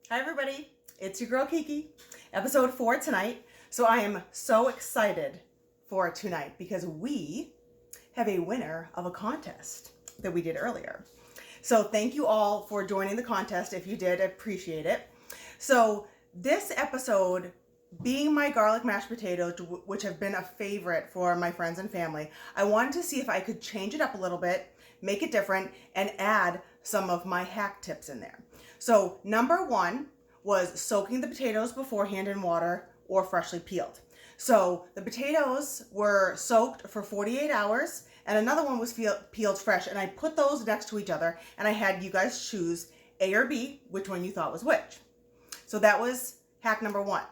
Hi everybody, it's your girl Kiki, episode 4 tonight. So I am so excited for tonight because we have a winner of a contest that we did earlier. So thank you all for joining the contest. If you did, I appreciate it. So this episode, being my garlic mashed potatoes, which have been a favorite for my friends and family, I wanted to see if I could change it up a little bit, make it different, and add some of my hack tips in there. So number 1 was soaking the potatoes beforehand in water or freshly peeled. So the potatoes were soaked for 48 hours and another one was peeled fresh, and I put those next to each other and I had you guys choose A or B, which one you thought was which. So that was hack number 1.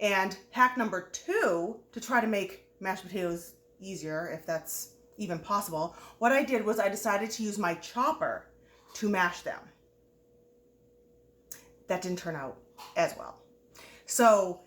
And hack number 2, to try to make mashed potatoes easier, if that's even possible, what I did was I decided to use my chopper to mash them. That didn't turn out as well. So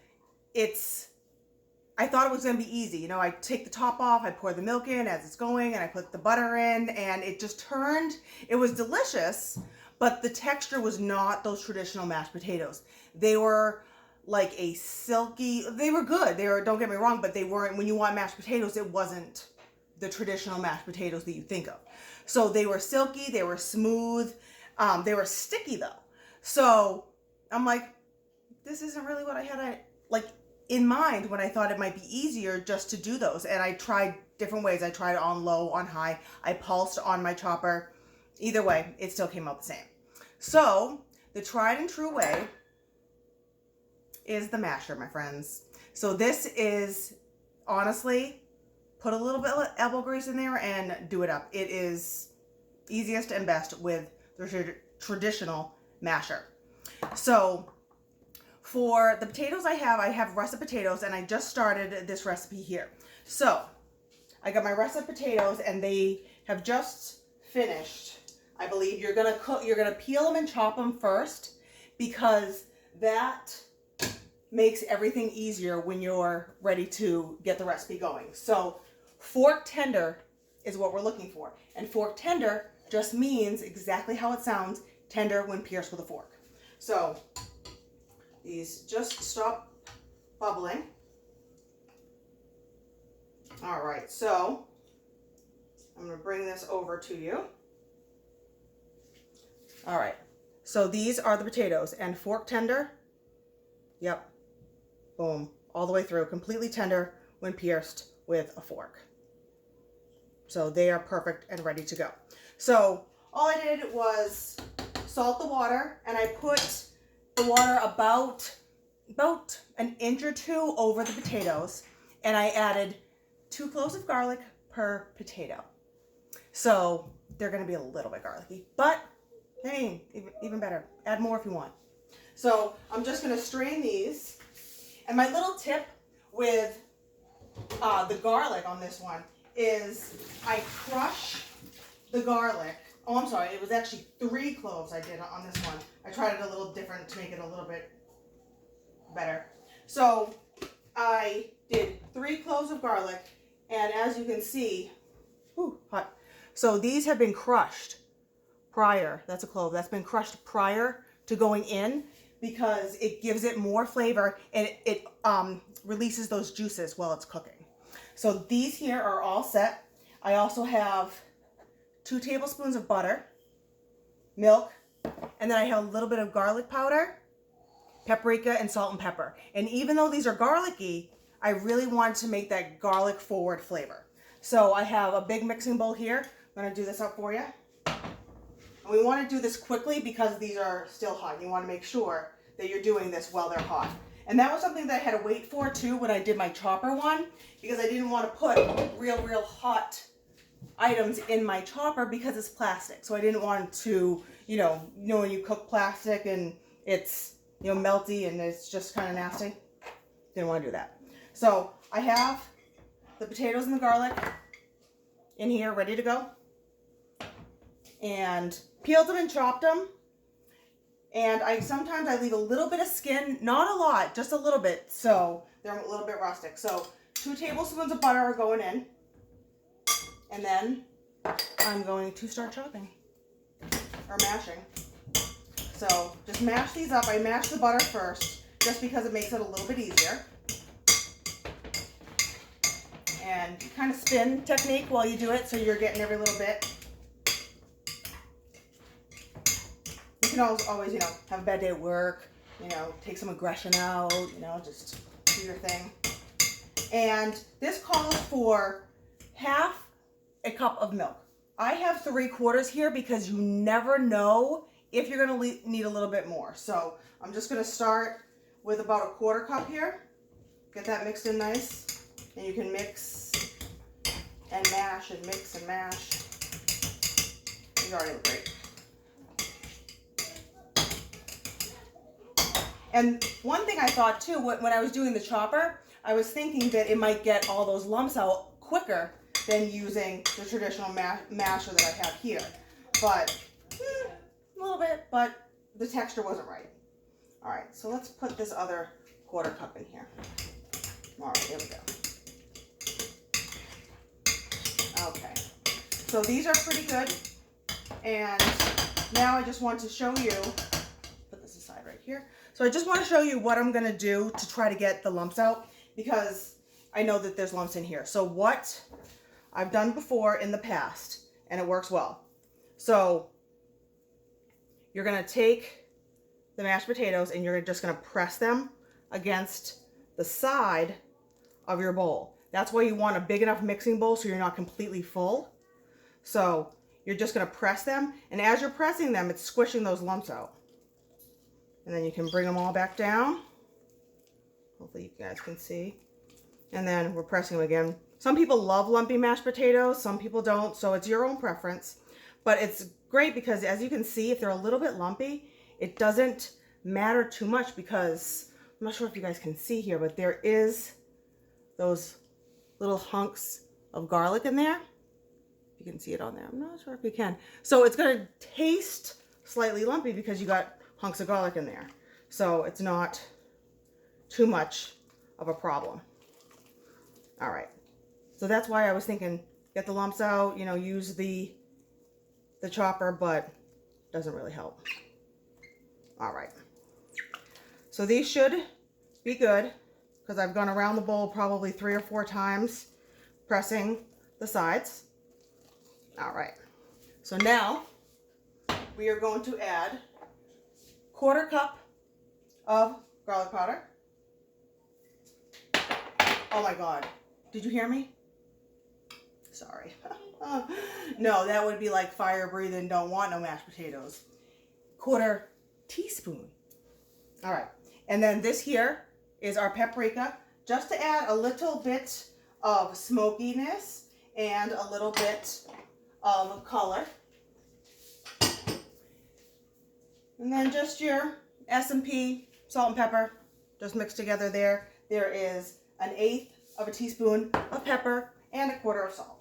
I thought it was going to be easy. You know, I take the top off, I pour the milk in as it's going, and I put the butter in, and it just turned, it was delicious, but the texture was not those traditional mashed potatoes. They were like a silky, they were good. Don't get me wrong, but they weren't, when you want mashed potatoes, it wasn't the traditional mashed potatoes that you think of. So they were silky, they were smooth, they were sticky though. So I'm like, this isn't really what I had in mind when I thought it might be easier just to do those. And I tried different ways. I tried on low, on high. I pulsed on my chopper. Either way, it still came out the same. So the tried and true way is the masher, my friends. So this is, honestly, put a little bit of elbow grease in there and do it up. It is easiest and best with the traditional masher. So for the potatoes I have russet potatoes, and I just started this recipe here. So I got my russet potatoes and they have just finished. I believe you're gonna peel them and chop them first, because that makes everything easier when you're ready to get the recipe going. So fork tender is what we're looking for. And fork tender just means exactly how it sounds, tender when pierced with a fork. So these just stop bubbling. All right, so I'm gonna bring this over to you. All right, so these are the potatoes, and fork tender, yep, boom, all the way through, completely tender when pierced with a fork. So they are perfect and ready to go. So all I did was salt the water, and I put the water about an inch or 2 over the potatoes, and I added 2 cloves of garlic per potato. So they're going to be a little bit garlicky, but hey, even better, add more if you want. So I'm just going to strain these, and my little tip with the garlic on this one is I crush the garlic. Oh, I'm sorry, it was actually 3 cloves I did on this one. I tried it a little different to make it a little bit better. So I did 3 cloves of garlic, and as you can see, hot. So these have been crushed prior, that's a clove, that's been crushed prior to going in, because it gives it more flavor and it releases those juices while it's cooking. So these here are all set. I also have 2 tablespoons of butter, milk, and then I have a little bit of garlic powder, paprika, and salt and pepper. And even though these are garlicky, I really want to make that garlic forward flavor. So I have a big mixing bowl here. I'm gonna do this up for you. And we wanna do this quickly because these are still hot. You wanna make sure that you're doing this while they're hot. And that was something that I had to wait for too when I did my chopper one, because I didn't want to put real hot items in my chopper because it's plastic. So I didn't want to, you know when you cook plastic and it's, melty and it's just kind of nasty. Didn't want to do that. So I have the potatoes and the garlic in here ready to go. And peeled them and chopped them. And sometimes I leave a little bit of skin, not a lot, just a little bit, so they're a little bit rustic. So 2 tablespoons of butter are going in, and then I'm going to start chopping or mashing. So just mash these up. I mash the butter first just because it makes it a little bit easier. And kind of spin technique while you do it so you're getting every little bit. You can always, you know, have a bad day at work, you know, take some aggression out, you know, just do your thing. And this calls for half a cup of milk. I have 3/4 here because you never know if you're going to need a little bit more. So I'm just going to start with about 1/4 cup here. Get that mixed in nice. And you can mix and mash and mix and mash. These already look great. And one thing I thought too, when I was doing the chopper, I was thinking that it might get all those lumps out quicker than using the traditional masher that I have here. But a little bit, but the texture wasn't right. All right, so let's put this other 1/4 cup in here. All right, here we go. Okay, so these are pretty good. And now I just want to show you, put this aside right here. So I just want to show you what I'm going to do to try to get the lumps out, because I know that there's lumps in here. So what I've done before in the past, and it works well. So you're going to take the mashed potatoes and you're just going to press them against the side of your bowl. That's why you want a big enough mixing bowl so you're not completely full. So you're just going to press them, and as you're pressing them, it's squishing those lumps out. And then you can bring them all back down. Hopefully you guys can see. And then we're pressing them again. Some people love lumpy mashed potatoes, some people don't, so it's your own preference. But it's great because, as you can see, if they're a little bit lumpy, it doesn't matter too much, because I'm not sure if you guys can see here, but there is those little hunks of garlic in there. You can see it on there. I'm not sure if you can. So it's going to taste slightly lumpy because you got hunks of garlic in there. So it's not too much of a problem. All right. So that's why I was thinking, get the lumps out, you know, use the chopper, but it doesn't really help. All right. So these should be good, because I've gone around the bowl probably 3 or 4 times pressing the sides. All right. So now we are going to add 1/4 cup of garlic powder. Oh my God. Did you hear me? Sorry. No, that would be like fire breathing, don't want no mashed potatoes. 1/4 teaspoon. All right. And then this here is our paprika, just to add a little bit of smokiness and a little bit of color. And then just your S&P, salt and pepper, just mixed together there. There is 1/8 of a teaspoon of pepper and 1/4 of salt.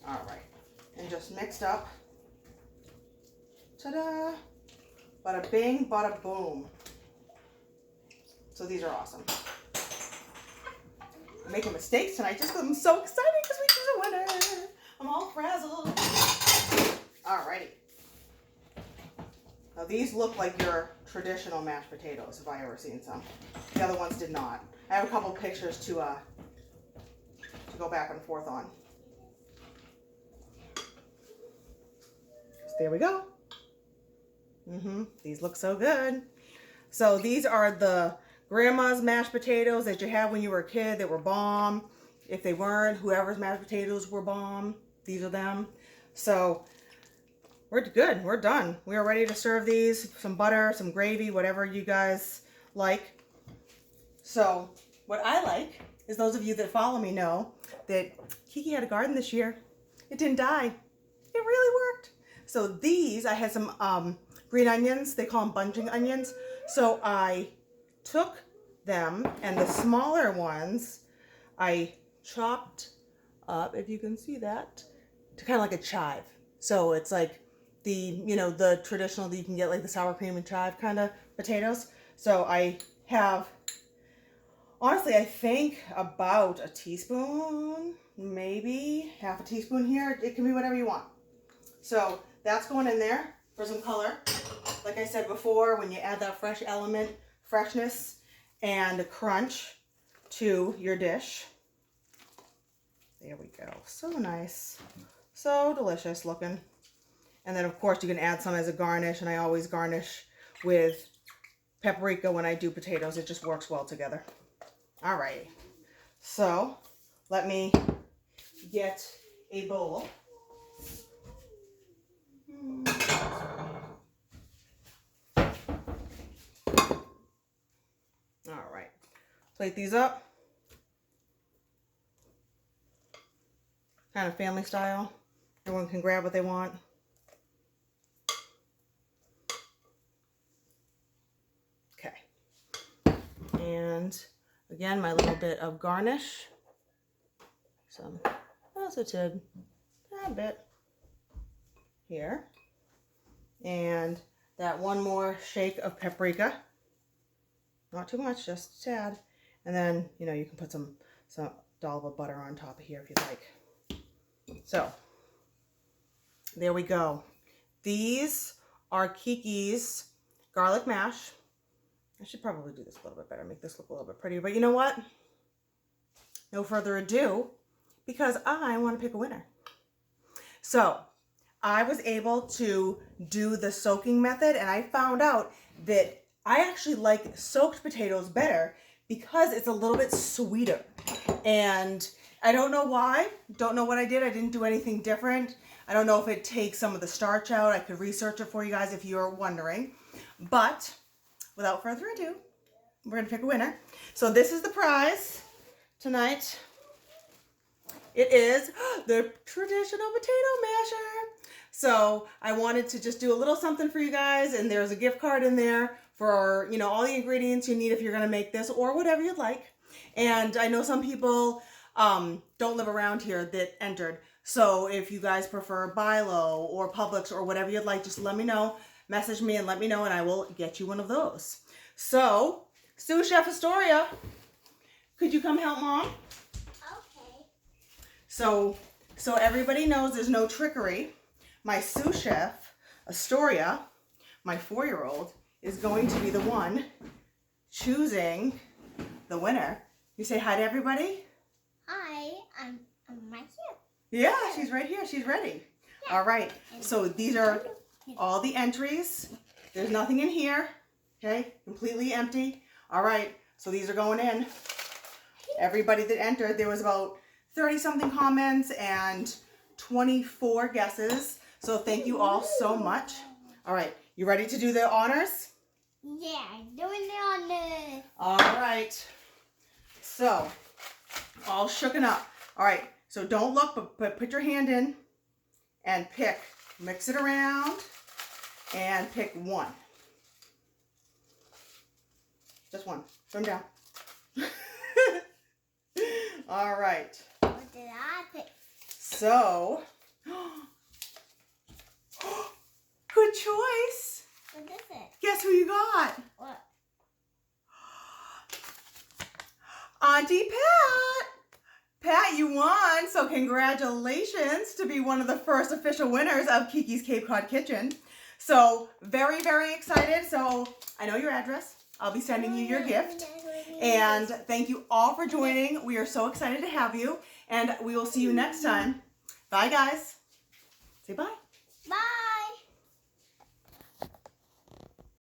All right, and just mixed up. Ta-da! Bada bing, bada boom. So these are awesome. I'm making mistakes tonight just because I'm so excited because we choose a winner. I'm all frazzled. Alrighty. Now these look like your traditional mashed potatoes, if I ever seen some. The other ones did not. I have a couple pictures to go back and forth on. So there we go. These look so good. So these are the grandma's mashed potatoes that you had when you were a kid that were bomb. If they weren't, whoever's mashed potatoes were bomb. These are them. So we're good. We're done. We are ready to serve these. Some butter, some gravy, whatever you guys like. So what I like is, those of you that follow me know that Kiki had a garden this year. It didn't die. It really worked. So these, I had some green onions. They call them bunching onions. So I took them, and the smaller ones I chopped up, if you can see that, to kind of like a chive. So it's like the, you know, the traditional that you can get, like the sour cream and chive kind of potatoes. So I have, honestly, I think about a teaspoon, maybe half a teaspoon here. It can be whatever you want. So that's going in there. for some color. Like I said before, when you add that fresh element, freshness and crunch to your dish. There we go. So nice. So delicious looking. And then of course you can add some as a garnish, and I always garnish with paprika when I do potatoes. It just works well together. All right. So let me get a bowl. All right. Plate these up. Kind of family style. Everyone can grab what they want. Okay. And again, my little bit of garnish. Some, that's a tad bit here. And that one more shake of paprika. Not too much, just a tad. And then, you know, you can put some dollop of butter on top of here if you'd like. So, there we go. These are Kiki's garlic mash. I should probably do this a little bit better, make this look a little bit prettier. But you know what? No further ado, because I want to pick a winner. So, I was able to do the soaking method, and I found out that I actually like soaked potatoes better because it's a little bit sweeter. And I don't know why. Don't know what I did. I didn't do anything different. I don't know if it takes some of the starch out. I could research it for you guys if you're wondering. But without further ado, we're going to pick a winner. So this is the prize tonight. It is the traditional potato masher. So I wanted to just do a little something for you guys, and there's a gift card in there for, you know, all the ingredients you need if you're going to make this or whatever you'd like. And I know some people don't live around here that entered. So if you guys prefer Bilo or Publix or whatever you'd like, just let me know. Message me and let me know, and I will get you one of those. So, Sous Chef Astoria, could you come help Mom? Okay. So everybody knows there's no trickery. My sous chef, Astoria, my 4-year-old, is going to be the one choosing the winner. You say hi to everybody? Hi, I'm right Yeah, she's right here. She's ready. Yeah. All right. So these are all the entries. There's nothing in here. Okay, completely empty. All right. So these are going in. Everybody that entered, there was about 30-something comments and 24 guesses. So thank you all so much. All right, you ready to do the honors? Yeah, doing the honors. All right. So, all shooken up. All right, so don't look, but put your hand in and pick. Mix it around and pick one. Just one. Put them down. All right. What did I pick? So, good choice. What is it? Guess who you got? What? Auntie Pat. Pat, you won. So congratulations to be one of the first official winners of Kiki's Cape Cod Kitchen. So very, very excited. So I know your address. I'll be sending you your gift. And thank you all for joining. We are so excited to have you. And we will see you next time. Bye, guys. Say bye. Bye.